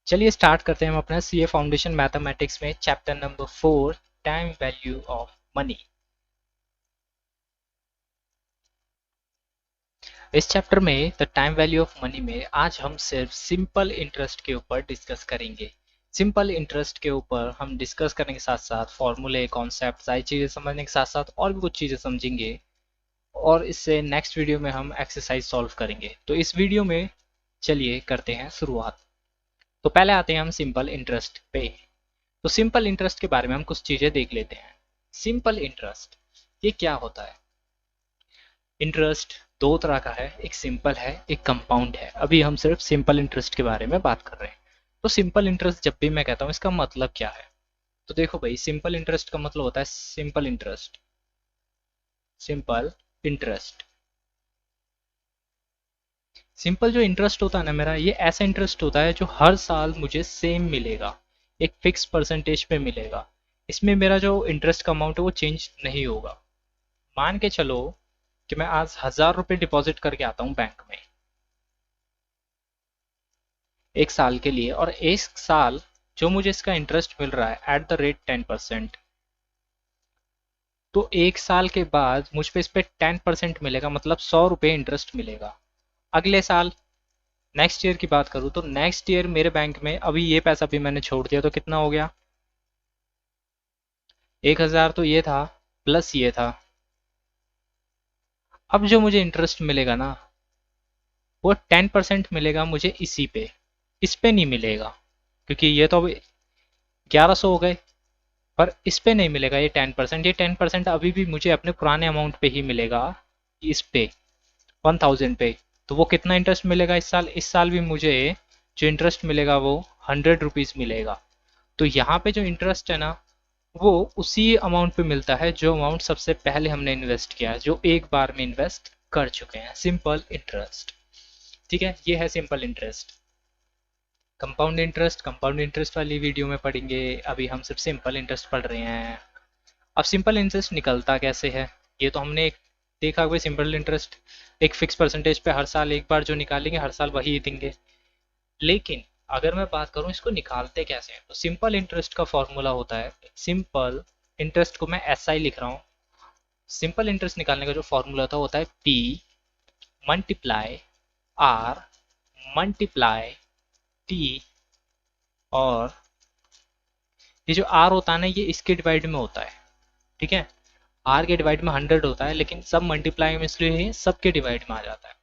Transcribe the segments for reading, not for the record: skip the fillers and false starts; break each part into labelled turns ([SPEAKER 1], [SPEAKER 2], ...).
[SPEAKER 1] चलिए स्टार्ट करते हैं हम अपना सीए फाउंडेशन मैथमेटिक्स में chapter number 4 time value of money. इस चैप्टर में the time value of money में आज हम सिर्फ सिंपल इंटरेस्ट के ऊपर डिस्कस करेंगे। सिंपल इंटरेस्ट के ऊपर हम डिस्कस करने के साथ साथ फॉर्मूले कॉन्सेप्ट सारी चीज़ें समझने के साथ साथ और भी कुछ चीज़ें समझेंगे और इससे नेक्स्ट वीडियो में हम एक्सरसाइज सॉल्व करेंगे। तो इस वीडियो में चलिए करते हैं शुरुआत। तो पहले आते हैं हम सिंपल इंटरेस्ट पे। तो सिंपल इंटरेस्ट के बारे में हम कुछ चीजें देख लेते हैं। सिंपल इंटरेस्ट ये क्या होता है? इंटरेस्ट दो तरह का है, एक सिंपल है एक कंपाउंड है। अभी हम सिर्फ सिंपल इंटरेस्ट के बारे में बात कर रहे हैं। तो सिंपल इंटरेस्ट जब भी मैं कहता हूँ इसका मतलब क्या है, तो देखो भाई, सिंपल इंटरेस्ट का मतलब होता है simple interest. Simple interest, simple जो इंटरेस्ट होता है ना मेरा, ये ऐसा इंटरेस्ट होता है जो हर साल मुझे सेम मिलेगा, एक फिक्स परसेंटेज पे मिलेगा। इसमें मेरा जो इंटरेस्ट का अमाउंट है वो चेंज नहीं होगा। मान के चलो कि मैं आज 1,000 रुपये डिपॉजिट करके आता हूँ बैंक में एक साल के लिए, और एक साल जो मुझे इसका इंटरेस्ट मिल रहा है एट द रेट 10%, तो एक साल के बाद मुझ पे इस पे 10% मिलेगा, मतलब 100 रुपये इंटरेस्ट मिलेगा। अगले साल नेक्स्ट ईयर की बात करूँ तो नेक्स्ट ईयर मेरे बैंक में अभी ये पैसा भी मैंने छोड़ दिया तो कितना हो गया? 1,000 तो ये था प्लस ये था। अब जो मुझे इंटरेस्ट मिलेगा ना वो 10% मिलेगा मुझे इसी पे, इस पे नहीं मिलेगा, क्योंकि ये तो अभी 1,100 हो गए। पर इस पे नहीं मिलेगा ये 10%, ये 10% अभी भी मुझे अपने पुराने अमाउंट पे ही मिलेगा, इस पे 1,000 पे। तो वो कितना इंटरेस्ट मिलेगा इस साल? इस साल भी मुझे जो इंटरेस्ट मिलेगा वो 100 रुपीज़ मिलेगा। तो यहाँ पे जो इंटरेस्ट है ना वो उसी अमाउंट पे मिलता है जो अमाउंट सबसे पहले हमने इन्वेस्ट किया है, जो एक बार में इन्वेस्ट कर चुके हैं। सिंपल इंटरेस्ट, ठीक है, ये है सिंपल इंटरेस्ट। कंपाउंड इंटरेस्ट वाली वीडियो में पढ़ेंगे, अभी हम सिर्फ सिंपल इंटरेस्ट पढ़ रहे हैं। अब सिंपल इंटरेस्ट निकलता कैसे है ये तो हमने देखा हुआ। सिंपल इंटरेस्ट एक फिक्स परसेंटेज पे हर साल एक बार जो निकालेंगे हर साल वही देंगे। लेकिन अगर मैं बात करूं इसको निकालते कैसे हैं, तो सिंपल इंटरेस्ट का फॉर्मूला होता है, सिंपल इंटरेस्ट को मैं ऐसा ही लिख रहा हूँ। सिंपल इंटरेस्ट निकालने का जो फॉर्मूला होता है P multiply R multiply T, और ये जो आर होता है ना ये इसके डिवाइड में होता है, ठीक है। आर के डिवाइड में 100 होता है, लेकिन सब मल्टीप्लाई में इसलिए सबके डिवाइड में आ जाता है।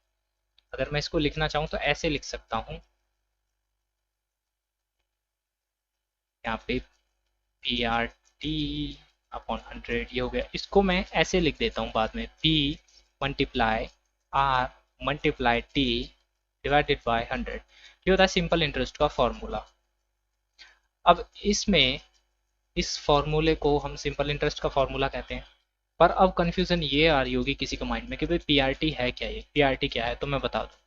[SPEAKER 1] अगर मैं इसको लिखना चाहूँ तो ऐसे लिख सकता हूँ, यहाँ पे पी आर टी अपॉन 100 ये हो गया। इसको मैं ऐसे लिख देता हूँ बाद में, P multiply R multiply T divided by 100। ये होता है सिंपल इंटरेस्ट का फॉर्मूला। अब इसमें इस फॉर्मूले को हम सिंपल इंटरेस्ट का फॉर्मूला कहते हैं। पर अब कंफ्यूजन ये आ रही होगी किसी के माइंड में कि भाई पीआरटी है क्या, ये पीआरटी क्या है, तो मैं बता दूं।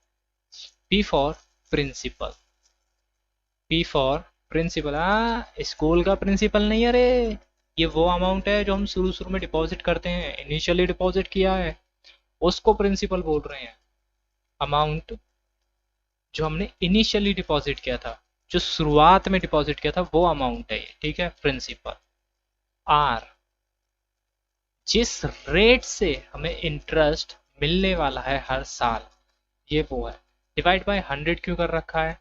[SPEAKER 1] P for principal, P for principal. School का प्रिंसिपल नहीं, अरे ये वो अमाउंट है जो हम शुरू शुरू में डिपॉजिट करते हैं, इनिशियली डिपॉजिट किया है उसको प्रिंसिपल बोल रहे हैं। अमाउंट जो हमने इनिशियली डिपॉजिट किया था, जो शुरुआत में डिपॉजिट किया था वो अमाउंट है ये, ठीक है, प्रिंसिपल। आर जिस रेट से हमें इंटरेस्ट मिलने वाला है हर साल, ये वो है। डिवाइड बाय 100 क्यों कर रखा है?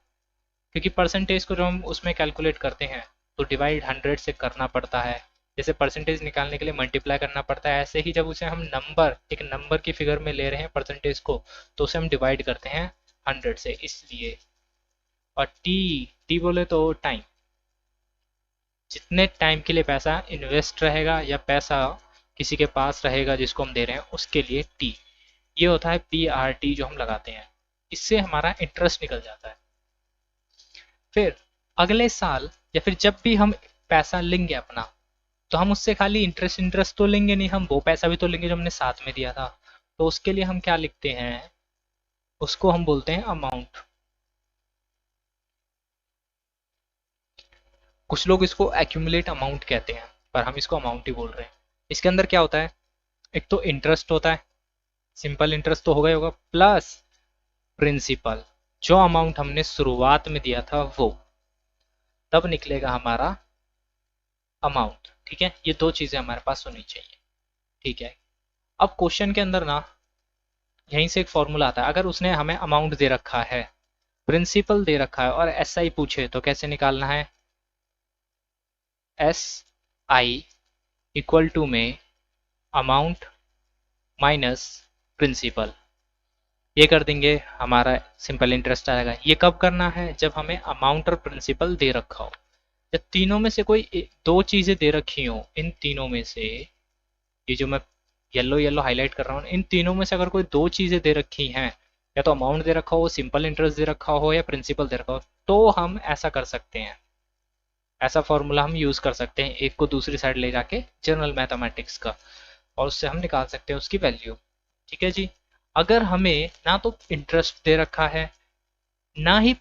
[SPEAKER 1] क्योंकि परसेंटेज को जो हम उसमें कैलकुलेट करते हैं तो डिवाइड 100 से करना पड़ता है। जैसे परसेंटेज निकालने के लिए मल्टीप्लाई करना पड़ता है, ऐसे ही जब उसे हम एक नंबर की फिगर में ले रहे हैं परसेंटेज को, तो उसे हम डिवाइड करते हैं 100 से, इसलिए। और टी, टी बोले तो टाइम, जितने टाइम के लिए पैसा इन्वेस्ट रहेगा या पैसा किसी के पास रहेगा जिसको हम दे रहे हैं उसके लिए टी, ये होता है पी आर टी जो हम लगाते हैं। इससे हमारा इंटरेस्ट निकल जाता है। फिर अगले साल या फिर जब भी हम पैसा लेंगे अपना, तो हम उससे खाली इंटरेस्ट इंटरेस्ट तो लेंगे नहीं, हम वो पैसा भी तो लेंगे जो हमने साथ में दिया था। तो उसके लिए हम क्या लिखते हैं, उसको हम बोलते हैं अमाउंट। कुछ लोग इसको एक्यूमुलेट अमाउंट कहते हैं, पर हम इसको अमाउंट ही बोल रहे हैं। इसके अंदर क्या होता है, एक तो इंटरेस्ट होता है, सिंपल इंटरेस्ट तो होगा ही होगा, प्लस प्रिंसिपल जो अमाउंट हमने शुरुआत में दिया था वो। तब निकलेगा हमारा अमाउंट। ठीक है, ये दो चीजें हमारे पास होनी चाहिए। ठीक है, अब क्वेश्चन के अंदर ना यहीं से एक फॉर्मूला आता है। अगर उसने हमें अमाउंट दे रखा है, प्रिंसिपल दे रखा है और एस आई पूछे तो कैसे निकालना है? एस आई इक्वल टू में अमाउंट माइनस प्रिंसिपल, ये कर देंगे, हमारा सिंपल इंटरेस्ट आएगा। ये कब करना है? जब हमें अमाउंट और प्रिंसिपल दे रखा हो। जब तीनों में से कोई दो चीजें दे रखी हो, इन तीनों में से, ये जो मैं येलो येलो हाईलाइट कर रहा हूँ, इन तीनों में से अगर कोई दो चीजें दे रखी हैं, या तो अमाउंट दे रखा हो, सिंपल इंटरेस्ट दे रखा हो, या प्रिंसिपल दे रखा हो, तो हम ऐसा कर सकते हैं, ऐसा फॉर्मूला हम यूज कर सकते हैं, एक को दूसरी साइड ले जाके जनरल मैथमेटिक्स का, और उससे हम निकाल सकते हैं उसकी वैल्यू। ठीक है जी। अगर हमें ना तो इंटरेस्ट दे रखा है, ना ही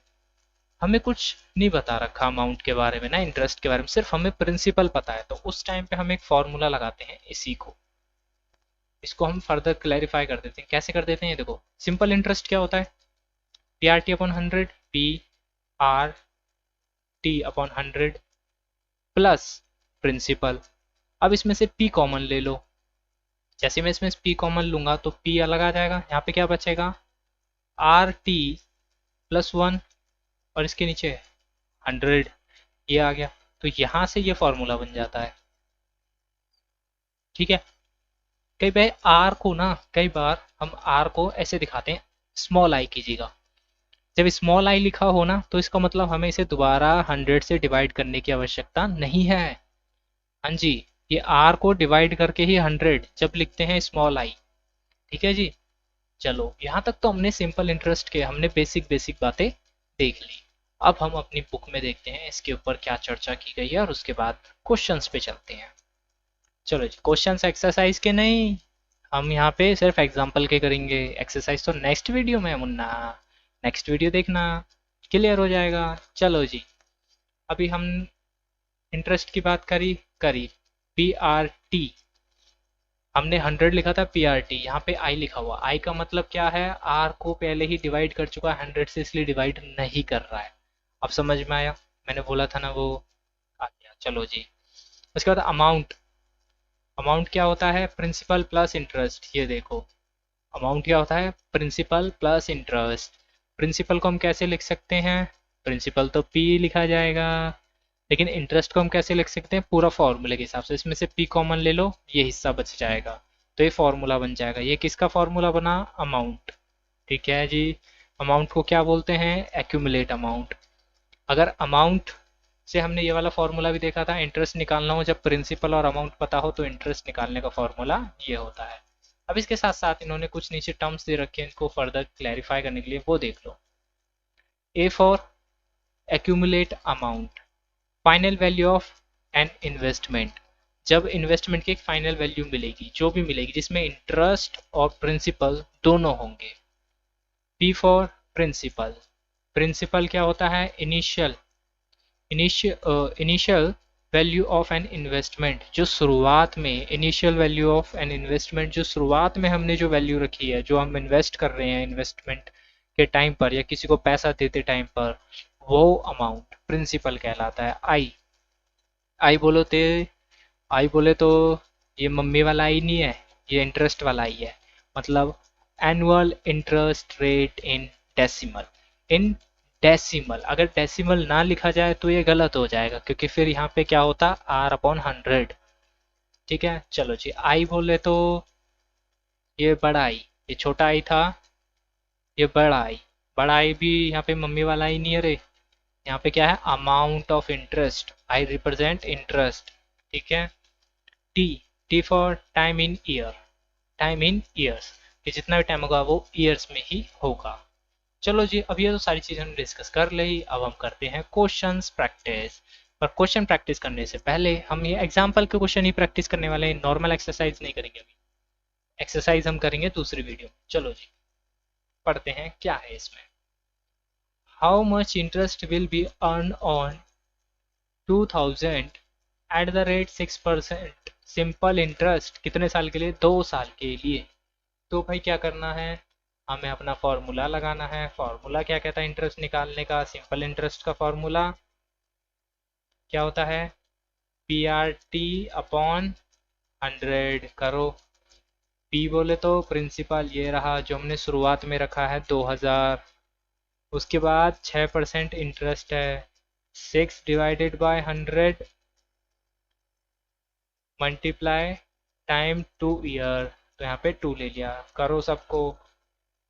[SPEAKER 1] हमें कुछ नहीं बता रखा अमाउंट के बारे में, ना इंटरेस्ट के बारे में, सिर्फ हमें प्रिंसिपल पता है, तो उस टाइम पे हम एक फॉर्मूला लगाते हैं इसी को। इसको हम फर्दर क्लैरिफाई कर देते हैं। कैसे कर देते हैं? देखो, सिंपल इंटरेस्ट क्या होता है? P R T upon 100, P R T upon 100 plus principal. अब इसमें से पी कॉमन ले लो। जैसे मैं इसमें पी कॉमन लूंगा तो पी अलग आ जाएगा, यहाँ पे क्या बचेगा? आर टी प्लस 1, और इसके नीचे 100, ये आ गया। तो यहाँ से ये फॉर्मूला बन जाता है। ठीक है, कई बार आर को ना, कई बार हम आर को ऐसे दिखाते हैं, स्मॉल आई कीजिएगा। जब स्मॉल आई लिखा हो ना, तो इसका मतलब हमें इसे दोबारा 100 से डिवाइड करने की आवश्यकता नहीं है। हाँ जी, ये आर को डिवाइड करके ही 100 जब लिखते हैं स्मॉल आई। ठीक है जी। चलो, यहाँ तक तो हमने सिंपल इंटरेस्ट के, हमने बेसिक बेसिक बातें देख ली। अब हम अपनी बुक में देखते हैं इसके ऊपर क्या चर्चा की गई है, और उसके बाद क्वेश्चंस पे चलते हैं। चलो जी, क्वेश्चंस एक्सरसाइज के नहीं, हम यहाँ पे सिर्फ एग्जाम्पल के करेंगे। एक्सरसाइज तो नेक्स्ट वीडियो में है मुन्ना, नेक्स्ट वीडियो देखना, क्लियर हो जाएगा। चलो जी, अभी हम इंटरेस्ट की बात करी करी पी आर टी, हमने 100 लिखा था, पी आर टी, यहाँ पे आई लिखा हुआ। आई का मतलब क्या है? आर को पहले ही डिवाइड कर चुका है 100 से, इसलिए डिवाइड नहीं कर रहा है। अब समझ में आया? मैंने बोला था ना वो आ गया। चलो जी, उसके बाद अमाउंट। अमाउंट क्या होता है? Principal plus interest. ये देखो, अमाउंट क्या होता है? Principal plus interest. प्रिंसिपल को हम कैसे लिख सकते हैं? प्रिंसिपल तो पी लिखा जाएगा, लेकिन इंटरेस्ट को हम कैसे लिख सकते हैं? पूरा फॉर्मूले के हिसाब से। इसमें से पी कॉमन ले लो, ये हिस्सा बच जाएगा, तो ये फॉर्मूला बन जाएगा। ये किसका फॉर्मूला बना? अमाउंट। ठीक है जी। अमाउंट को क्या बोलते हैं? Accumulate amount. अगर अमाउंट से हमने ये वाला फॉर्मूला भी देखा था, इंटरेस्ट निकालना हो जब प्रिंसिपल और अमाउंट पता हो, तो इंटरेस्ट निकालने का फॉर्मूला ये होता है। अब इसके साथ साथ इन्होंने कुछ नीचे टर्म्स दे रखे हैं, इनको फर्दर क्लैरिफाई करने के लिए वो देख लो। A for accumulate amount, final value of an investment. जब इन्वेस्टमेंट की एक फाइनल वैल्यू मिलेगी, जो भी मिलेगी, जिसमें इंटरेस्ट और प्रिंसिपल दोनों होंगे। P for principal. प्रिंसिपल क्या होता है? Initial value of an investment, जो शुरुआत में, initial value of an investment, जो शुरुआत में हमने जो वैल्यू रखी है, जो हम इन्वेस्ट कर रहे हैं इन्वेस्टमेंट के टाइम पर, या किसी को पैसा देते टाइम पर, वो अमाउंट प्रिंसिपल कहलाता है। आई, आई बोलो ते आई बोले तो ये मम्मी वाला आई नहीं है, ये इंटरेस्ट वाला आई है। मतलब annual interest rate in decimal. In decimal, अगर डेसिमल ना लिखा जाए तो ये गलत हो जाएगा, क्योंकि फिर यहाँ पे क्या होता? R upon 100। ठीक है, चलो जी, आई बोले तो ये बड़ा आई, ये छोटा आई था, ये बड़ा आई। बड़ा आई भी यहाँ पे मम्मी वाला आई नहीं है रे, यहाँ पे क्या है? Amount of interest. I represent interest. ठीक है। T, T for time in year, time in years, कि जितना भी टाइम होगा वो ईयर्स में ही होगा। चलो जी, अब ये तो सारी चीज़ हमने डिस्कस कर ली। अब हम करते हैं क्वेश्चंस प्रैक्टिस। पर क्वेश्चन प्रैक्टिस करने से पहले हम ये एग्जाम्पल के क्वेश्चन ही प्रैक्टिस करने वाले हैं, नॉर्मल एक्सरसाइज नहीं करेंगे। अभी एक्सरसाइज हम करेंगे दूसरी वीडियो। चलो जी, पढ़ते हैं क्या है इसमें। How much interest will be earn on 2000 at the rate 6%? Simple interest कितने साल के लिए? 2 साल के लिए। तो भाई क्या करना है? हमें अपना फॉर्मूला लगाना है। फॉर्मूला क्या कहता है इंटरेस्ट निकालने का? सिंपल इंटरेस्ट का फॉर्मूला क्या होता है, PRT अपॉन 100 करो। P बोले तो प्रिंसिपल ये रहा जो हमने शुरुआत में रखा है 2000, उसके बाद 6% इंटरेस्ट है, 6 divided by 100 multiply time 2 year, तो यहाँ पे 2 ले लिया। करो सबको,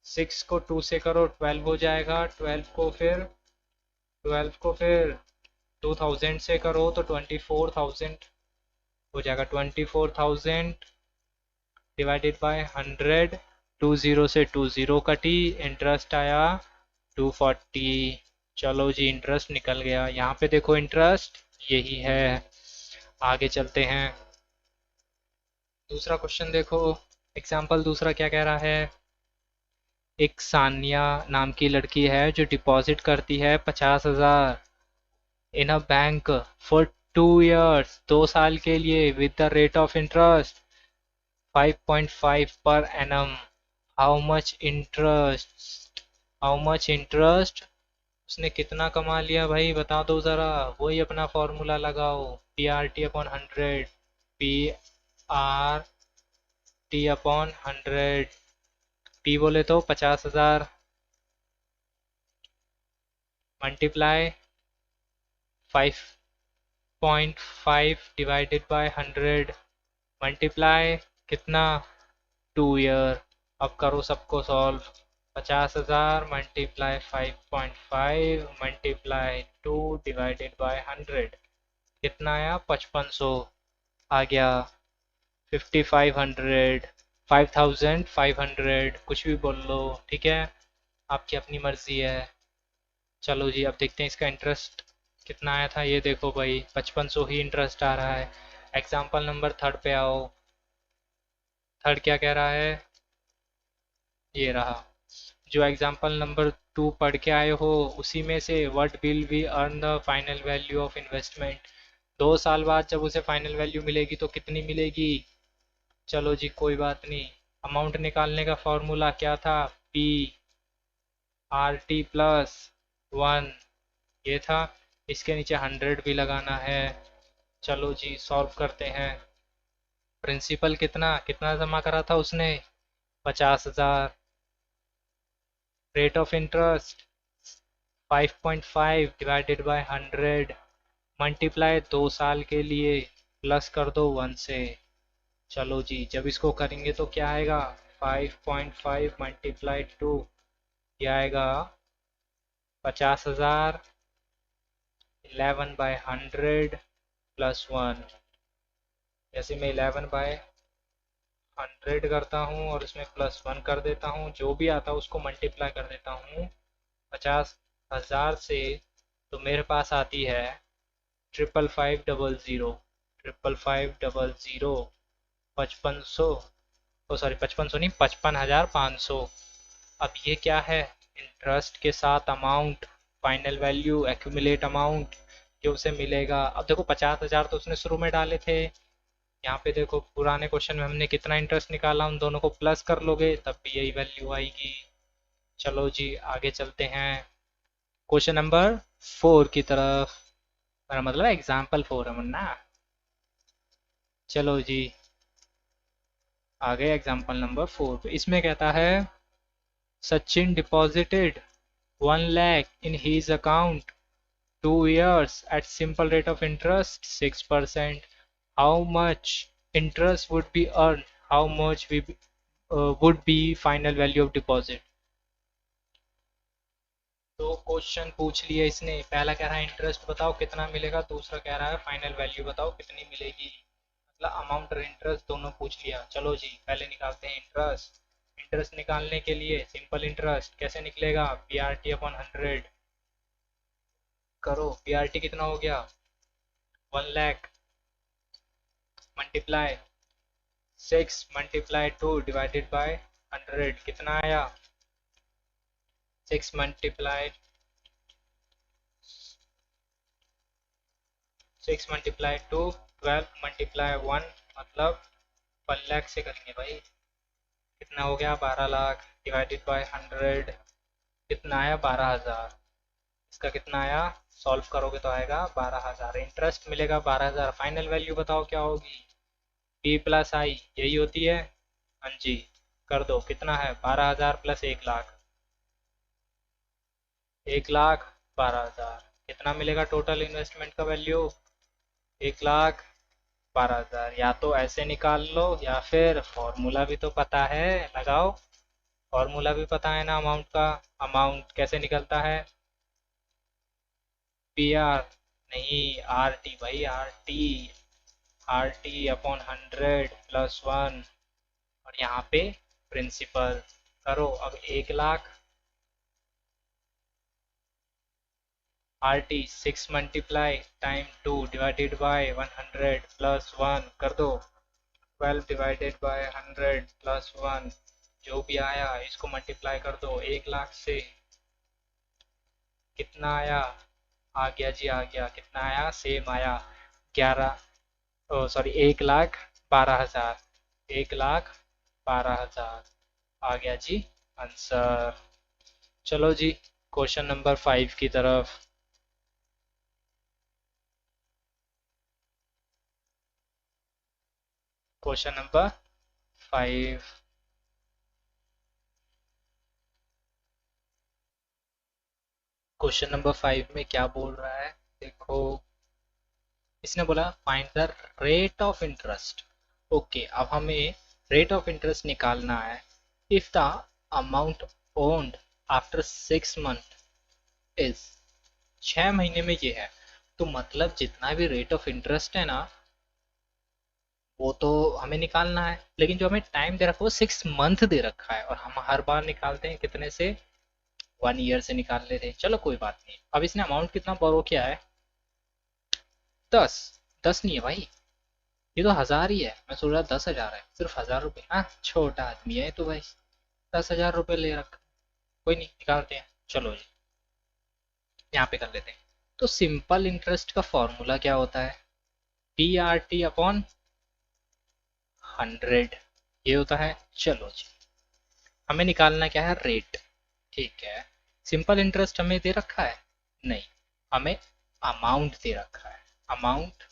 [SPEAKER 1] 6 को 2 से करो 12 हो जाएगा, 12 को फिर 2000 से करो तो 24,000 हो जाएगा। 24,000 डिवाइडेड बाय 100, 20 से 20 कटी, इंटरेस्ट आया 240। चलो जी इंटरेस्ट निकल गया। यहाँ पे देखो इंटरेस्ट यही है। आगे चलते हैं, दूसरा क्वेश्चन देखो। एग्जाम्पल दूसरा क्या कह रहा है, एक सानिया नाम की लड़की है जो डिपॉजिट करती है 50,000 इन अ बैंक फॉर 2 years, 2 साल के लिए, with the rate of interest 5.5 per annum. How much interest, how much interest, उसने कितना कमा लिया भाई बता दो ज़रा। वही अपना फॉर्मूला लगाओ, PRT upon 100, PRT upon 100। P बोले तो 50,000 मल्टीप्लाई 5.5 डिवाइडेड बाय 100 मल्टीप्लाई कितना, 2 ईयर। अब करो सबको solve, 50,000 multiply 5.5 multiply 2 divided by 100 कितना आया, 5500 आ गया। 5500, 5500 कुछ भी बोल लो, ठीक है, आपकी अपनी मर्जी है। चलो जी अब देखते हैं इसका इंटरेस्ट कितना आया था। ये देखो भाई 5500 ही इंटरेस्ट आ रहा है। एग्जाम्पल नंबर 3 पे आओ। थर्ड क्या कह रहा है, ये रहा जो एग्जाम्पल नंबर 2 पढ़ के आए हो उसी में से, what will we earn the final value of investment. 2 साल बाद जब उसे फाइनल वैल्यू मिलेगी तो कितनी मिलेगी। चलो जी कोई बात नहीं, अमाउंट निकालने का फॉर्मूला क्या था, PRT प्लस 1 ये था। इसके नीचे 100 भी लगाना है। चलो जी सॉल्व करते हैं। प्रिंसिपल कितना कितना जमा करा था उसने, 50,000। Rate of interest 5.5 divided by 100 multiply 2 साल के लिए, प्लस कर दो 1 से। चलो जी जब इसको करेंगे तो क्या आएगा, 5.5 मल्टीप्लाई 2, ये आएगा 50,000, 11/100 प्लस 1। जैसे मैं 11/100 करता हूँ और इसमें प्लस 1 कर देता हूँ, जो भी आता है उसको मल्टीप्लाई कर देता हूँ 50,000 से, तो मेरे पास आती है 55500, 55500, 5500, ओ सॉरी 5500 नहीं, 55,500। अब ये क्या है, इंटरेस्ट के साथ amount, final value, accumulate amount जो उसे मिलेगा। अब देखो 50,000 तो उसने शुरू में डाले थे, यहाँ पे देखो पुराने क्वेश्चन में हमने कितना इंटरेस्ट निकाला, उन दोनों को प्लस कर लोगे तब भी यही वैल्यू आएगी। चलो जी आगे चलते हैं क्वेश्चन नंबर 4 की तरफ, मेरा मतलब एग्जाम्पल 4 है मुन्ना। चलो जी आगे एग्जाम्पल नंबर 4 पे इसमें कहता है, Sachin deposited 1 lakh in his account 2 years at simple rate of interest 6%. How much interest would be earned? How much would be final value of deposit? तो क्वेश्चन पूछ लिया इसने, पहला कह रहा है इंटरेस्ट बताओ कितना मिलेगा, दूसरा कह रहा है फाइनल वैल्यू बताओ कितनी मिलेगी, मतलब अमाउंट और इंटरेस्ट दोनों पूछ लिया। चलो जी पहले निकालते हैं इंटरेस्ट। इंटरेस्ट निकालने के लिए सिंपल इंटरेस्ट कैसे निकलेगा, PRT अपॉन 100 करो। PRT कितना हो गया, 1 lakh multiply 6 multiply 2 divided by 100 कितना आया, 6 मल्टीप्लाई 2 12 मल्टीप्लाई 1 मतलब 1 लाख से करेंगे भाई, कितना हो गया 12 लाख डिवाइडेड बाय 100 कितना आया 12,000। इसका कितना आया, सॉल्व करोगे तो आएगा 12,000, इंटरेस्ट मिलेगा 12,000, फाइनल वैल्यू बताओ क्या होगी, पी प्लस आई यही होती है। हाँ जी, कर दो, कितना है 12,000 प्लस 1 लाख, 1,12,000, कितना मिलेगा टोटल इन्वेस्टमेंट का वैल्यू, 1,12,000। या तो ऐसे निकाल लो या फिर फॉर्मूला भी तो पता है, लगाओ, फॉर्मूला भी पता है ना अमाउंट का, अमाउंट कैसे निकलता है, पी आर, नहीं आर टी भाई, आर टी अपॉन 100 + 1, और यहाँ पे प्रिंसिपल, करो अब 1 lakh, R T 6 multiply time 2 divided by 100 + 1, कर दो 12 डिवाइडेड बाय 100 + 1, जो भी आया इसको मल्टीप्लाई कर दो 1 लाख से, कितना आया, आ गया जी आ गया, कितना आया सेम आया, 11, ओ सॉरी 1,12,000, 1,12,000 आ गया जी आंसर। चलो जी क्वेश्चन नंबर 5 की तरफ। क्वेश्चन नंबर 5, क्वेश्चन नंबर 5 में क्या बोल रहा है, देखो, इसने बोला find the rate of interest. Okay, अब हमें रेट ऑफ इंटरेस्ट निकालना है। If the amount owned after 6 month is, 6 महीने में ये है, तो मतलब जितना भी रेट ऑफ इंटरेस्ट है ना वो तो हमें निकालना है, लेकिन जो हमें टाइम दे रखा है वो 6 मंथ दे रखा है, और हम हर बार निकालते हैं कितने से, 1 ईयर से निकाल लेते हैं। चलो कोई बात नहीं, अब इसने अमाउंट कितना बोरो किया है, 10, 10 नहीं है भाई, ये तो 1,000 ही है, मैं सोच रहा 10,000 है, सिर्फ 1,000 रुपये, हाँ छोटा आदमी है तो भाई, 10,000 रुपये ले रखा, कोई नहीं निकालते हैं, चलो जी यहाँ पे कर लेते हैं। तो सिंपल इंटरेस्ट का फॉर्मूला क्या होता है, पी आर टी अपॉन 100, ये होता है। चलो जी हमें निकालना क्या है, रेट, ठीक है। सिंपल इंटरेस्ट हमें दे रखा है, नहीं, हमें अमाउंट दे रखा है, अमाउंट।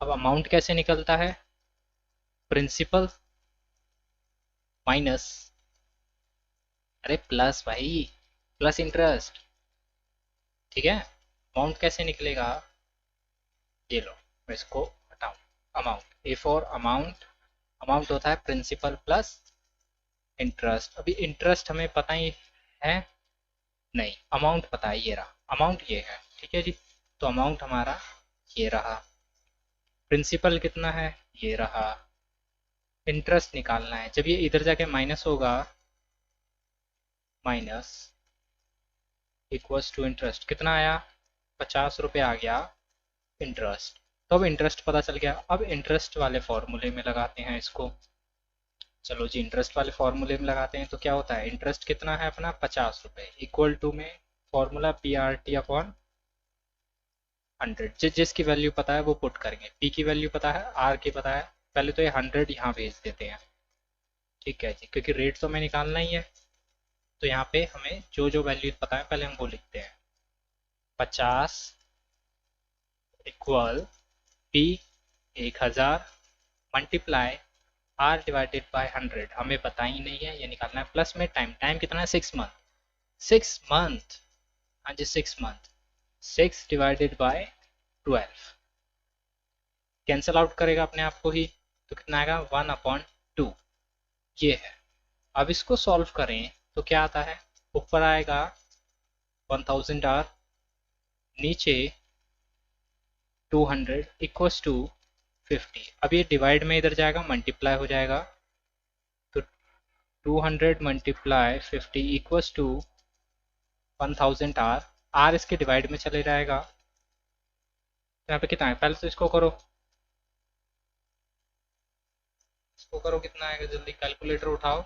[SPEAKER 1] अब अमाउंट कैसे निकलता है, प्रिंसिपल माइनस, अरे प्लस भाई, प्लस इंटरेस्ट, ठीक है। अमाउंट कैसे निकलेगा, ये लो मैं इसको हटाऊं, amount, A for amount, amount होता है प्रिंसिपल प्लस इंटरेस्ट। अभी इंटरेस्ट हमें पता ही है, नहीं अमाउंट पता है, ये रहा अमाउंट, ये है, ठीक है जी। तो अमाउंट हमारा ये रहा, प्रिंसिपल कितना है, ये रहा, इंटरेस्ट निकालना है, जब ये इधर जाके माइनस होगा, माइनस इक्वल्स टू इंटरेस्ट, कितना आया, 50 रुपये आ गया इंटरेस्ट। तो अब इंटरेस्ट पता चल गया, अब इंटरेस्ट वाले फॉर्मूले में लगाते हैं इसको। चलो जी इंटरेस्ट वाले फॉर्मूले में लगाते हैं, तो क्या होता है, इंटरेस्ट कितना है अपना 50 रुपये, इक्वल टू में formula P R T upon 100, जिसकी वैल्यू पता है वो पुट करेंगे, पी की वैल्यू पता है, आर की पता है, पहले तो ये 100 यहाँ भेज देते हैं, ठीक है जी, क्योंकि रेट तो हमें निकालना ही है। तो यहाँ पे हमें जो जो वैल्यू पता है पहले हम वो लिखते हैं, 50 equal P 1,000 multiply R divided by 100, हमें पता ही नहीं है, ये निकालना है, प्लस में टाइम, टाइम कितना है 6 मंथ, 6 मंथ, हाँ जी 6 month, 6 divided by 12, cancel out करेगा अपने आप को ही, तो कितना आएगा 1/2, ये है। अब इसको सॉल्व करें तो क्या आता है, ऊपर आएगा 1000 आर, नीचे 200 इक्वल्स टू 50, अब ये डिवाइड में इधर जाएगा मल्टीप्लाई हो जाएगा, तो 200 multiply 50 equals to 1000 R, R इसके डिवाइड में चले जाएगा, तो यहाँ पे कितना है, पहले तो इसको करो, इसको करो, कितना आएगा जल्दी कैलकुलेटर उठाओ,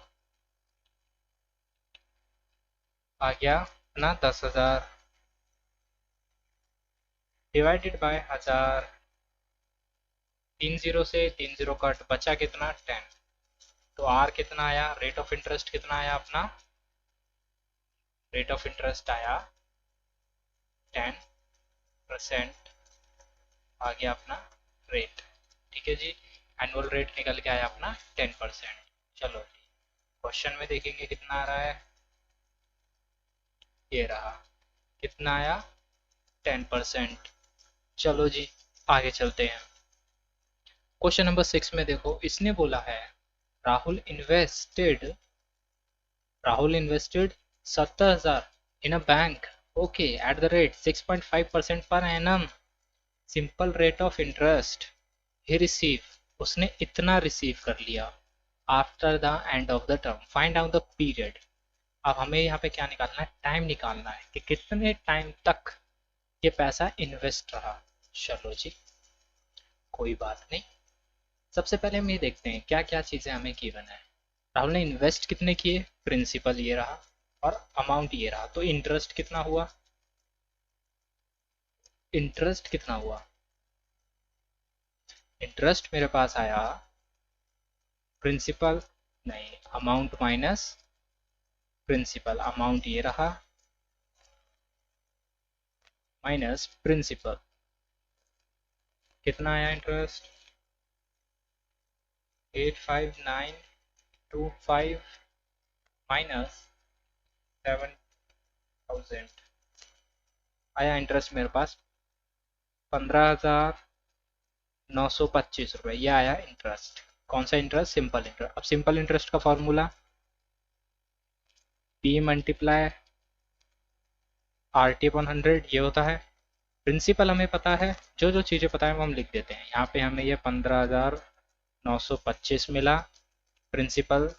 [SPEAKER 1] आ गया ना 10,000 डिवाइडेड बाय 1,000, 30 से 30 कट, बचा कितना 10, तो आर कितना आया, रेट ऑफ इंटरेस्ट कितना आया अपना, रेट ऑफ इंटरेस्ट आया 10% आ गया अपना रेट। ठीक है जी, एनुअल रेट निकल के आया अपना 10%। चलो जी, क्वेश्चन में देखेंगे कितना आ रहा है। ये रहा, कितना आया, 10%। चलो जी, आगे चलते हैं। क्वेश्चन नंबर 6 में देखो, इसने बोला है Rahul invested Rahul invested 70,000 in a bank, okay, at the rate 6.5% per annum, simple rate of interest he receive, उसने इतना रिसीव कर लिया after the end of the term, find out the period. अब हमें यहाँ पे क्या निकालना है, टाइम निकालना है कि कितने टाइम तक ये पैसा इन्वेस्ट रहा। चलो जी, कोई बात नहीं। सबसे पहले हम ये देखते हैं क्या क्या चीज़ें हमें गिवन है। राहुल ने इन्वेस्ट कितने किए, प्रिंसिपल ये रहा और अमाउंट ये रहा, तो इंटरेस्ट कितना हुआ, इंटरेस्ट कितना हुआ, इंटरेस्ट मेरे पास आया प्रिंसिपल नहीं, अमाउंट माइनस प्रिंसिपल, अमाउंट ये रहा माइनस प्रिंसिपल, कितना आया इंटरेस्ट 85925 माइनस 7,000 आया इंटरेस्ट मेरे पास 15,925 रुपये, ये आया इंटरेस्ट। कौन सा इंटरेस्ट, सिंपल इंटरेस्ट। अब सिंपल इंटरेस्ट का formula P multiply RT upon 100, ये होता है। प्रिंसिपल हमें पता है, जो जो चीज़ें पता है वो हम लिख देते हैं। यहाँ पे हमें ये 15,925 मिला, principal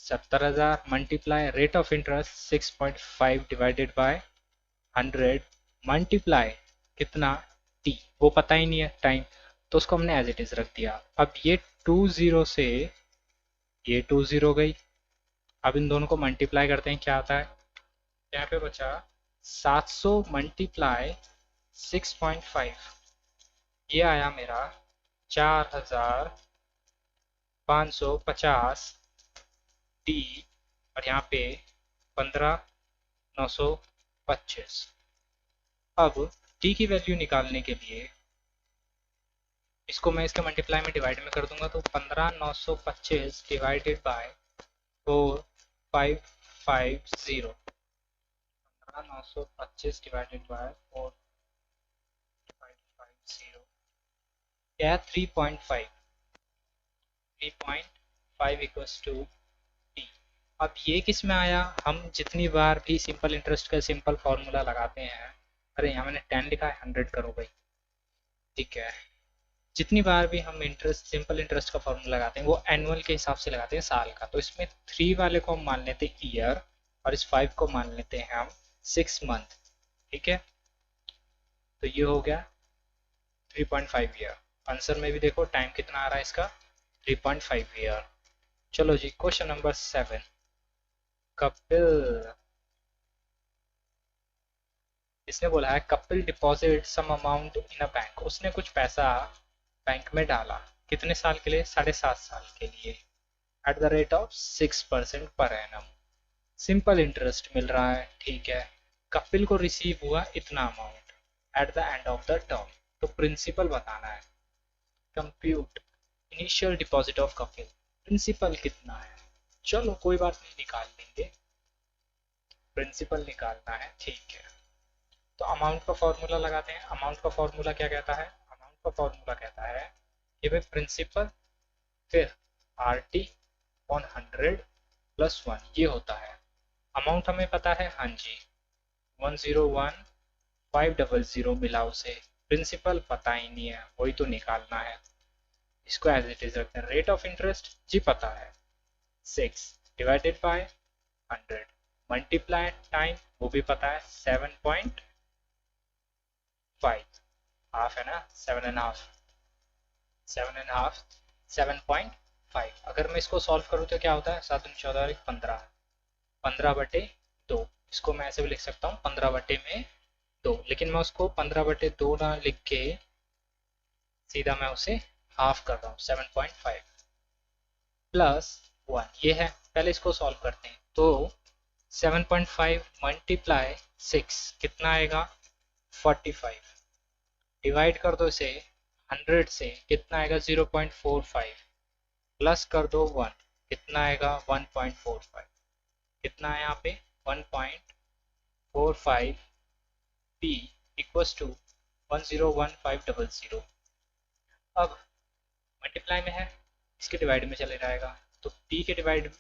[SPEAKER 1] 70,000 multiply rate of interest 6.5 divided by 100 multiply कितना T, वो पता ही नहीं है टाइम, तो उसको हमने एज इट इज रख दिया। अब ये 20 से ये 20 गई, अब इन दोनों को मल्टीप्लाई करते हैं, क्या आता है, यहाँ पे बचा 700 मल्टीप्लाई 6.5, ये आया मेरा 4,550 डी, और यहाँ पे 15,925। अब टी की वैल्यू निकालने के लिए इसको मैं इसके मल्टीप्लाई में डिवाइड में कर दूंगा, तो 15,925 डिवाइडेड बाय 4,550, 15,925 डिवाइडेड बाय 4,550 क्या है 3.5 इक्वल्स टू टी। अब ये किस में आया, हम जितनी बार भी सिंपल इंटरेस्ट का सिंपल फॉर्मूला लगाते हैं, अरे यहाँ मैंने 10 लिखा है, 100 करो भाई, ठीक है, जितनी बार भी हम इंटरेस्ट सिंपल इंटरेस्ट का फॉर्मूला लगाते हैं वो एनुअल के हिसाब से लगाते हैं, साल का। तो इसमें 3 वाले को हम मान लेते हैं ईयर और इस 5 को मान लेते हैं हम 6 मंथ, ठीक है। तो ये हो गया 3.5 ईयर। आंसर में भी देखो टाइम कितना आ रहा है इसका, 3.5 ईयर। चलो जी, क्वेश्चन नंबर 7, कपिल, इसने बोला है Kapil deposit some amount in a bank, उसने कुछ पैसा बैंक में डाला, कितने साल के लिए, 7.5 साल के लिए, at the rate of 6% per annum, simple interest मिल रहा है, ठीक है। कपिल को रिसीव हुआ इतना amount at the end of the term, तो प्रिंसिपल बताना है। Compute initial deposit of Kapil, principal कितना है, चलो कोई बात नहीं, निकाल लेंगे, प्रिंसिपल निकालना है, ठीक है। तो अमाउंट का फॉर्मूला लगाते हैं। अमाउंट का फॉर्मूला क्या कहता है, अमाउंट का फॉर्मूला कहता है कि भाई प्रिंसिपल फिर RT ऑन 100 प्लस 1, ये होता है। अमाउंट हमें पता है, हाँ जी 101,500 मिला उसे, प्रिंसिपल पता ही नहीं है, वही तो निकालना है, इसको एज इट इज रखते हैं। रेट ऑफ इंटरेस्ट जी पता है 6 डिवाइडेड बाय 100 मल्टीप्लाई टाइम, वो भी पता है 7.5, हाफ है ना, 7.5, अगर मैं इसको सॉल्व करूँ तो क्या होता है, 7 14 15, 15/2, इसको मैं ऐसे भी लिख सकता हूँ 15/2, लेकिन मैं उसको 15/2 ना लिख के सीधा मैं उसे हाफ कर रहा हूँ, 7.5 प्लस 1, ये है। पहले इसको सॉल्व करते हैं, तो 7.5 मल्टीप्लाई 6 कितना आएगा 45 डिवाइड कर दो इसे 100 से कितना आएगा 0.45 प्लस कर दो 1 कितना आएगा 1.45 कितना है यहाँ पे 1.45 p इक्वल्स टू 101500 अब मल्टीप्लाई में है इसके डिवाइड में चले जाएगा तो p के डिवाइड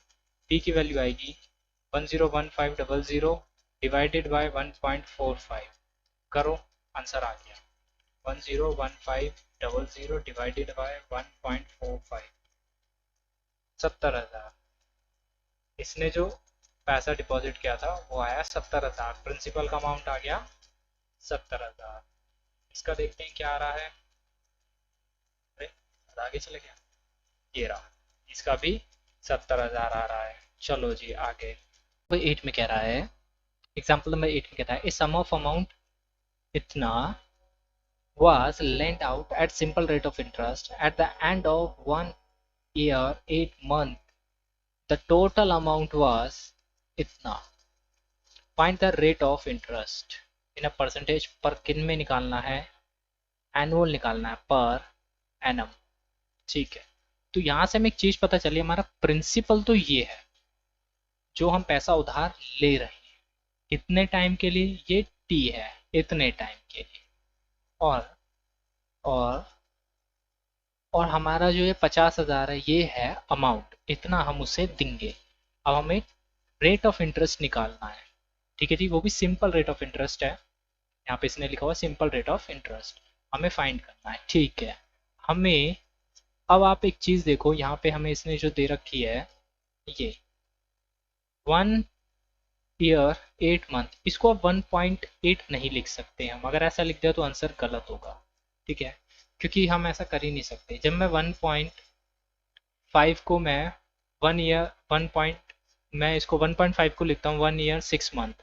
[SPEAKER 1] p की वैल्यू आएगी 101500 डिवाइडेड बाय 1.45 करो आंसर आ गया 101500 डिवाइडेड बाय 1.45 70,000 इसने जो पैसा डिपॉजिट किया था वो आया 70,000 प्रिंसिपल का अमाउंट आ गया 70,000 इसका देखते हैं क्या आ रहा है अरे आगे चले गया ये रहा इसका भी 70,000 आ रहा है चलो जी आगे तो 8 में कह रहा है एग्जाम्पल नंबर 8 में कहता है ए सम ऑफ अमाउंट इतना was lent out at simple rate of interest at the end of 1 year 8 month the total amount was इतना find the rate of interest in a percentage पर किन में निकालना है एनुअल निकालना है पर एनम ठीक है तो यहाँ से हमें एक चीज पता चली हमारा प्रिंसिपल तो ये है जो हम पैसा उधार ले रहे हैं कितने टाइम के लिए ये टी है इतने टाइम के लिए और और और हमारा जो ये 50,000 है ये है अमाउंट इतना हम उसे देंगे अब हमें रेट ऑफ इंटरेस्ट निकालना है ठीक है जी वो भी सिंपल रेट ऑफ इंटरेस्ट है यहाँ पे इसने लिखा हुआ सिंपल रेट ऑफ इंटरेस्ट हमें फाइंड करना है ठीक है हमें अब आप एक चीज देखो यहाँ पे हमें इसने जो दे रखी है ये 1 ईयर 8 मंथ इसको आप 1.8 नहीं लिख सकते हम अगर ऐसा लिख दिया तो आंसर गलत होगा ठीक है क्योंकि हम ऐसा कर ही नहीं सकते जब मैं 1.5 को मैं 1 ईयर 1 पॉइंट मैं इसको 1.5 को लिखता हूँ 1 ईयर 6 मंथ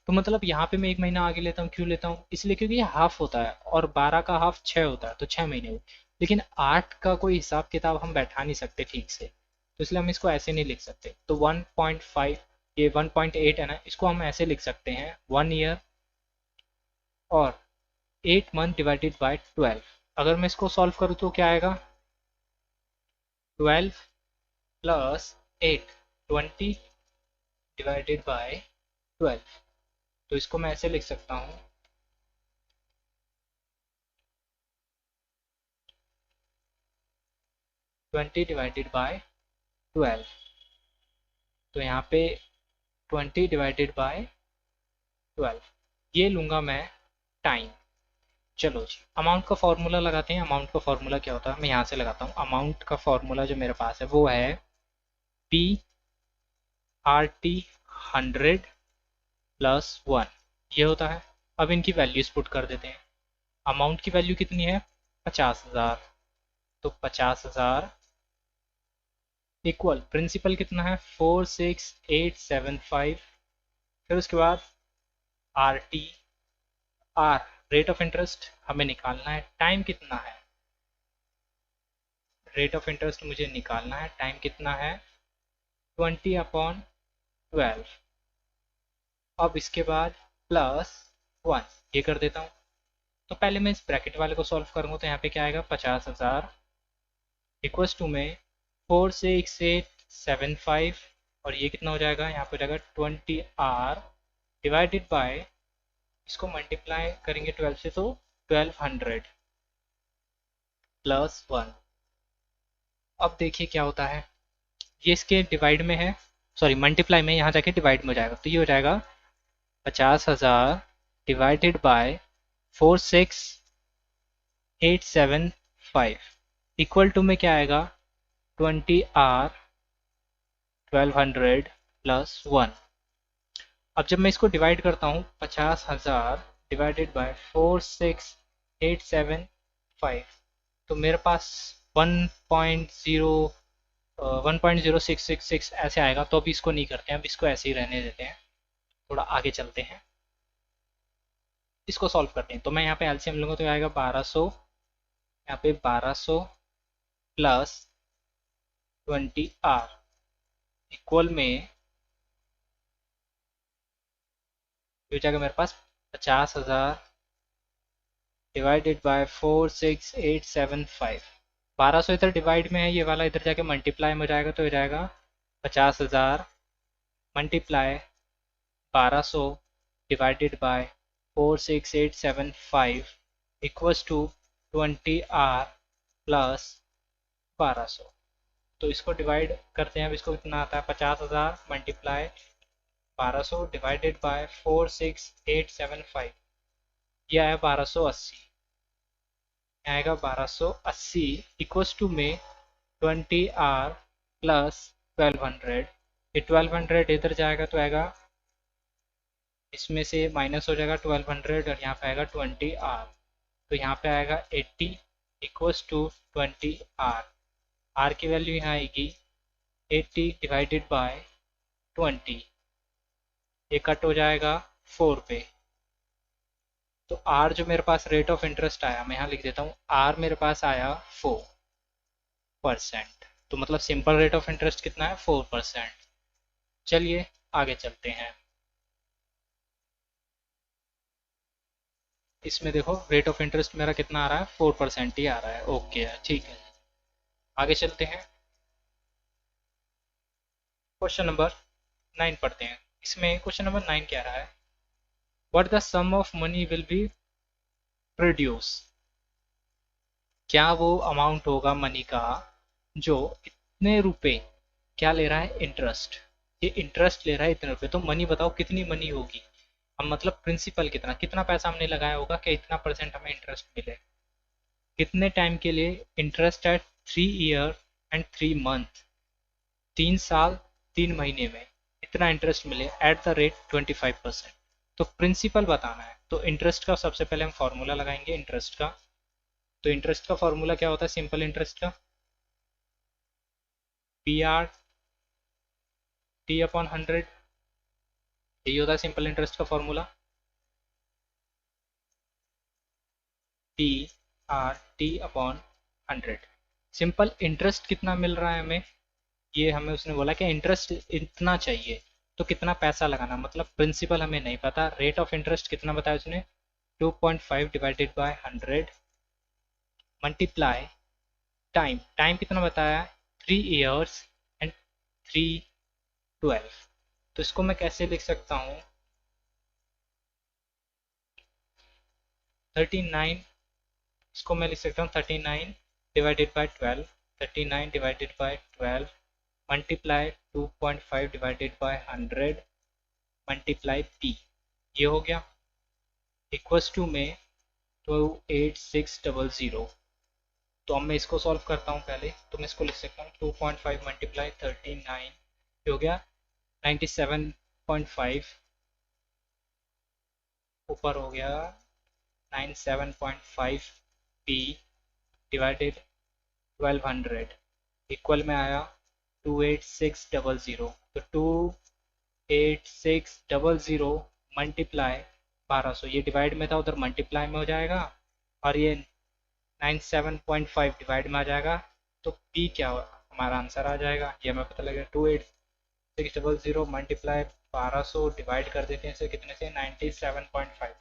[SPEAKER 1] तो मतलब यहाँ पे मैं एक महीना आगे लेता हूँ क्यों लेता हूँ इसलिए क्योंकि ये हाफ होता है और 12 का हाफ 6 होता है तो 6 महीने हुए लेकिन 8 का कोई हिसाब किताब हम बैठा नहीं सकते ठीक से तो इसलिए हम इसको ऐसे नहीं लिख सकते तो 1.5 ये 1.8 है ना इसको हम ऐसे लिख सकते हैं 1 ईयर और 8 मंथ डिवाइडेड बाय 12 अगर मैं इसको सॉल्व करूँ तो क्या आएगा 12 प्लस 8 20 डिवाइडेड बाय 12 तो इसको मैं ऐसे लिख सकता हूँ 20 डिवाइडेड बाय 12 तो यहाँ पे 20 डिवाइडेड बाय 12 ये लूँगा मैं टाइम चलो जी अमाउंट का फॉर्मूला लगाते हैं अमाउंट का फॉर्मूला क्या होता है मैं यहाँ से लगाता हूँ अमाउंट का फॉर्मूला जो मेरे पास है वो है पी आर टी 100 प्लस 1 ये होता है अब इनकी वैल्यूज पुट कर देते हैं अमाउंट की वैल्यू कितनी है 50,000 तो 50,000 इक्वल प्रिंसिपल कितना है 46875 फिर उसके बाद R T R rate of interest हमें निकालना है टाइम कितना है रेट ऑफ इंटरेस्ट मुझे निकालना है टाइम कितना है 20/12 अब इसके बाद प्लस 1 ये कर देता हूँ तो पहले मैं इस ब्रैकेट वाले को सॉल्व करूँगा तो यहाँ पे क्या आएगा 50,000 इक्वल्स टू में 46875 और ये कितना हो जाएगा यहाँ पे हो जाएगा 20R डिवाइडेड बाय इसको मल्टीप्लाई करेंगे 12 से तो 1200 प्लस 1 अब देखिए क्या होता है ये इसके डिवाइड में है सॉरी मल्टीप्लाई में यहाँ जाके डिवाइड में हो जाएगा तो ये हो जाएगा 50,000 डिवाइडेड बाय 46875 इक्वल टू में क्या आएगा 20R 1200 प्लस 1 अब जब मैं इसको डिवाइड करता हूँ 50,000 डिवाइडेड बाय 46875 तो मेरे पास 1.0666 ऐसे आएगा तो अभी इसको नहीं करते हैं अब इसको ऐसे ही रहने देते हैं थोड़ा आगे चलते हैं इसको सॉल्व करते हैं तो मैं यहाँ पे एलसीएम लूँगा तो आएगा 1200 यहाँ पे 1200 प्लस 20R इक्वल में ये हो जाएगा मेरे पास 50,000 डिवाइडेड बाय 46875। 1200 इधर डिवाइड में है, ये वाला इधर जाके मल्टीप्लाई में हो जाएगा, तो हो जाएगा 50,000 multiply 1200 divided by 46875 equals to 20R plus 1200। तो इसको डिवाइड करते हैं, अब इसको कितना आता है, 50,000 मल्टीप्लाई 1200 डिवाइडेड बाय 46875, ये आया 1280, आएगा 1280 इक्वल्स टू में 20R प्लस 1200। ये 1200 इधर जाएगा तो आएगा, इसमें से माइनस हो जाएगा 1200 और यहाँ पे आएगा 20R, तो यहाँ पे आएगा 80 इक्वल्स टू 20R। R की वैल्यू यहाँ आएगी 80 डिवाइडेड बाय 20, ये कट हो जाएगा 4 पे। तो R जो मेरे पास रेट ऑफ इंटरेस्ट आया, मैं यहाँ लिख देता हूँ, R मेरे पास आया 4%। तो मतलब सिंपल रेट ऑफ इंटरेस्ट कितना है, 4%। चलिए आगे चलते हैं। इसमें देखो रेट ऑफ इंटरेस्ट मेरा कितना आ रहा है, 4% ही आ रहा है। ओके है, ठीक है, आगे चलते हैं। क्वेश्चन नंबर 9 पढ़ते हैं। इसमें क्वेश्चन नंबर 9 कह रहा है, what the sum of money will be produce. क्या वो अमाउंट होगा मनी का जो इतने रुपए क्या ले रहा है, इंटरेस्ट। ये इंटरेस्ट ले रहा है इतने रुपए, तो मनी बताओ कितनी मनी होगी। हम मतलब प्रिंसिपल कितना कितना पैसा हमने लगाया होगा कि इतना परसेंट हमें इंटरेस्ट मिले। कितने टाइम के लिए, इंटरेस्ट है 3 ईयर एंड 3 मंथ, 3 साल 3 महीने में इतना इंटरेस्ट मिले एट द रेट 25%। तो प्रिंसिपल बताना है, तो इंटरेस्ट का सबसे पहले हम फॉर्मूला लगाएंगे इंटरेस्ट का। तो इंटरेस्ट का फॉर्मूला क्या होता है, सिंपल इंटरेस्ट का PR T अपॉन 100, यही होता है सिंपल इंटरेस्ट का formula. T upon 100। Simple interest कितना मिल रहा है हमें, ये हमें उसने बोला कि इंटरेस्ट इतना चाहिए, तो कितना पैसा लगाना, मतलब प्रिंसिपल हमें नहीं पता। रेट ऑफ इंटरेस्ट कितना बताया उसने, 2.5 divided by 100 multiply time, time कितना बताया, 3 ईयर्स एंड 3 12। तो इसको मैं कैसे लिख सकता हूँ, 39, इसको मैं लिख सकता हूँ 39 divided by 12, 39 divided by 12 multiply 2.5 divided by 100 multiply P, ये हो गया इक्वल्स टू में 28600। तो अब मैं इसको सॉल्व करता हूँ पहले, तो मैं इसको लिख सकता हूँ 2.5 मल्टीप्लाई 39, ये हो गया 97.5, ऊपर हो गया 97.5 P डिवाइडेड 1200 इक्वल में आया 28600। तो 28600 मल्टीप्लाई 1200, ये डिवाइड में था उधर मल्टीप्लाई में हो जाएगा, और ये 97.5 डिवाइड में आ जाएगा, तो P क्या हमारा आंसर आ जाएगा, ये हमें पता लगेगा। 28600 मल्टीप्लाई 1200 डिवाइड कर देते हैं इसे कितने से, 97.5,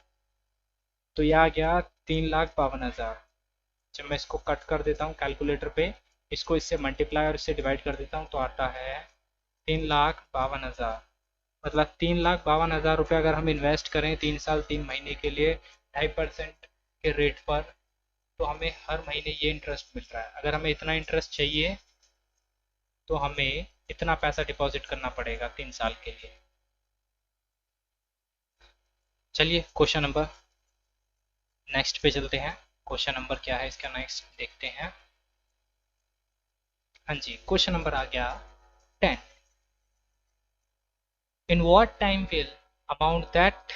[SPEAKER 1] तो यह आ गया 3,52,000। जब मैं इसको कट कर देता हूँ कैलकुलेटर पे, इसको इससे मल्टीप्लाई और इससे डिवाइड कर देता हूँ, तो आता है 3,52,000। मतलब 3,52,000 रुपये अगर हम इन्वेस्ट करें 3 साल 3 महीने के लिए 2.5% के रेट पर, तो हमें हर महीने ये इंटरेस्ट मिल रहा है। अगर हमें इतना इंटरेस्ट चाहिए तो हमें इतना पैसा डिपॉजिट करना पड़ेगा 3 साल के लिए। चलिए क्वेश्चन नंबर नेक्स्ट पे चलते हैं। क्वेश्चन नंबर क्या है इसका, नेक्स्ट देखते हैं। हाँ जी, क्वेश्चन नंबर आ गया 10। In what time will amount that,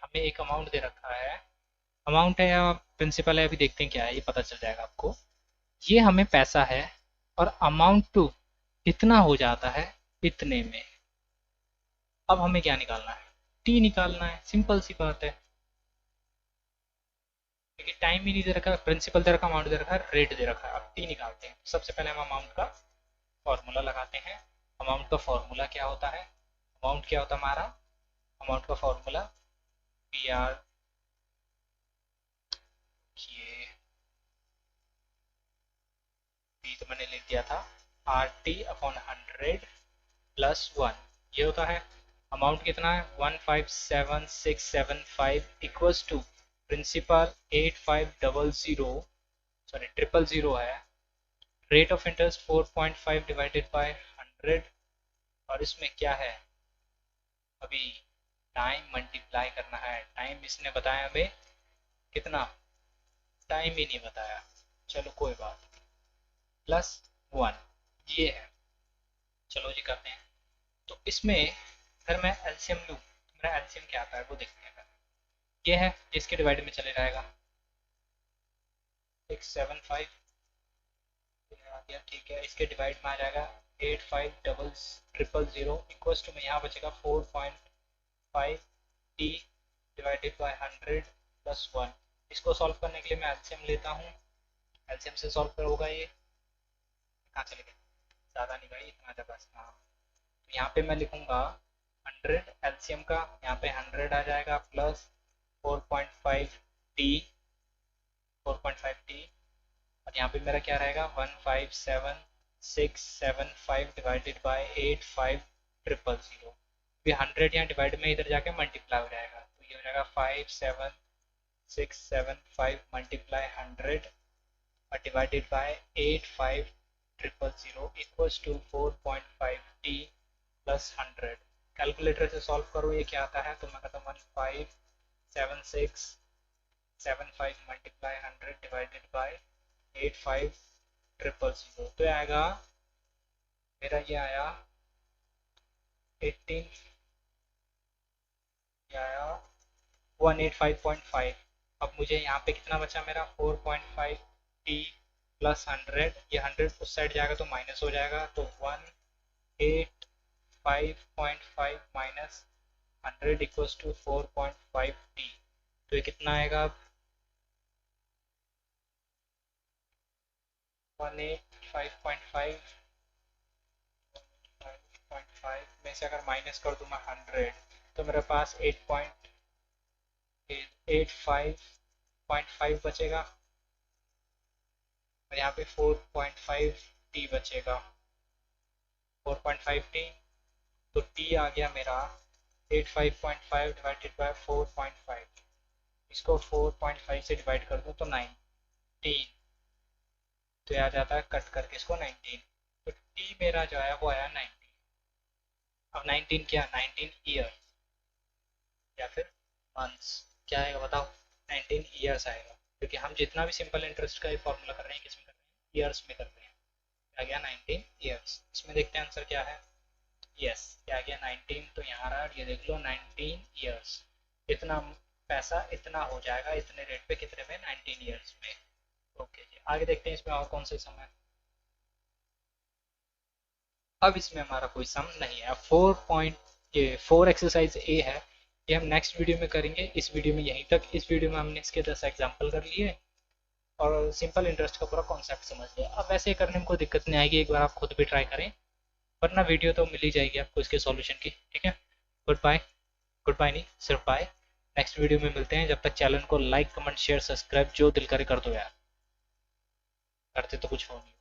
[SPEAKER 1] हमें एक अमाउंट दे रखा है, अमाउंट है या प्रिंसिपल है, अभी देखते हैं क्या है, ये पता चल जाएगा आपको। ये हमें पैसा है और अमाउंट टू इतना हो जाता है इतने में। अब हमें क्या निकालना है, टी निकालना है, सिंपल सी बात है, क्योंकि टाइम ही नहीं दे रखा, प्रिंसिपल दे रखा, अमाउंट दे रखा, रेट दे रखा है। अब टी निकालते हैं। सबसे पहले हम अमाउंट का फॉर्मूला लगाते हैं। अमाउंट का फॉर्मूला क्या होता है, अमाउंट क्या होता है हमारा, अमाउंट का फॉर्मूला पी आर ये पी तो मैंने लिख दिया था, आर टी अपॉन 100 प्लस 1, ये होता है अमाउंट कितना है 157675 इक्वल्स टू प्रिंसिपल 8500 सॉरी 000 है, rate of interest 4.5 divided by 100, और इसमें क्या है अभी टाइम मल्टीप्लाई करना है। टाइम इसने बताया हमें कितना, टाइम ही नहीं बताया, चलो कोई बात, प्लस 1 ये है। चलो जी करते हैं। तो इसमें अगर मैं एलसीएम लूँ तो मेरा एलसीएम क्या आता है वो देखते हैं। ये है इसके डिवाइड में चले जाएगा 675 आ गया, ठीक है, इसके डिवाइड में आ जाएगा 850000 इक्वल्स टू में यहाँ बचेगा 4.5 टी डिवाइडेड बाय 100 प्लस 1। इसको सॉल्व करने के लिए मैं एलसीएम लेता हूँ, एलसीएम से सॉल्व कर होगा ये कहाँ चले गए, ज़्यादा नहीं भाई इतना ज़्यादा। हाँ तो यहाँ पे मैं लिखूँगा 100 एलसीएम का, यहाँ पे 100 आ जाएगा प्लस 4.5 टी 4.5 टी, और यहाँ पे मेरा क्या रहेगा 157675 डिवाइडेड बाय 85000। अभी 100 यहाँ डिवाइड में इधर जाके मल्टीप्लाई हो जाएगा, तो ये हो जाएगा 57675 मल्टीप्लाई 100 और divided by 85000 equals to 4.5 T plus 100। Calculator से सॉल्व करो ये क्या आता है, तो मैं कहता हूँ 157675 मल्टीप्लाई 100 डिवाइडेड बाय 85000, तो आएगा मेरा ये आया 18 आया 185.5। अब मुझे यहाँ पे कितना बचा मेरा 4.5 टी प्लस 100, ये 100 उस साइड जाएगा तो माइनस हो जाएगा, तो 185.5 माइनस 100 इक्वल्स टू 4.5 टी, तो ये कितना आएगा 185.5 में से अगर माइनस कर दूँ मैं 100 तो मेरे पास 8.85.5 बचेगा, और यहाँ पे 4.5 टी बचेगा, 4.5 टी, तो टी आ गया मेरा 85.5 डिवाइडेड बाय 4.5, इसको 4.5 से डिवाइड कर दूँ तो 19, तो आ जाता है कट करके इसको 19, तो टी मेरा जो है वो आया 19। अब 19 क्या 19 ईयर या फिर मंथ्स, क्या आएगा बताओ 19 ईयर्स आएगा, क्योंकि हम जितना भी सिंपल इंटरेस्ट का फॉर्मूला कर रहे हैं किस में कर रहे हैं, ईयर्स में कर रहे हैं। आ गया 19 ईयर्स, इसमें देखते हैं आंसर क्या है, यस क्या आ गया 19, तो यहाँ रहा, ये देख लो 19 ईयर्स, इतना पैसा इतना हो जाएगा इतने रेट पे कितने में 19 ईयर्स में। ओके जी आगे देखते हैं इसमें और कौन से सम है। अब इसमें हमारा कोई सम नहीं है, 4 एक्सरसाइज ए है, ये हम नेक्स्ट वीडियो में करेंगे। इस वीडियो में यहीं तक, इस वीडियो में हमने इसके 10 एग्जाम्पल कर लिए और सिंपल इंटरेस्ट का पूरा कॉन्सेप्ट समझ लिया। अब वैसे करने में कोई दिक्कत नहीं आएगी, एक बार आप खुद भी ट्राई करें, वरना वीडियो तो मिल ही जाएगी आपको इसके सॉल्यूशन की। ठीक है, गुड बाय, गुड बाय नहीं सिर्फ बाय, नेक्स्ट वीडियो में मिलते हैं। जब तक चैनल को लाइक कमेंट शेयर सब्सक्राइब जो दिल करे कर दो यार, करते तो कुछ हो नहीं।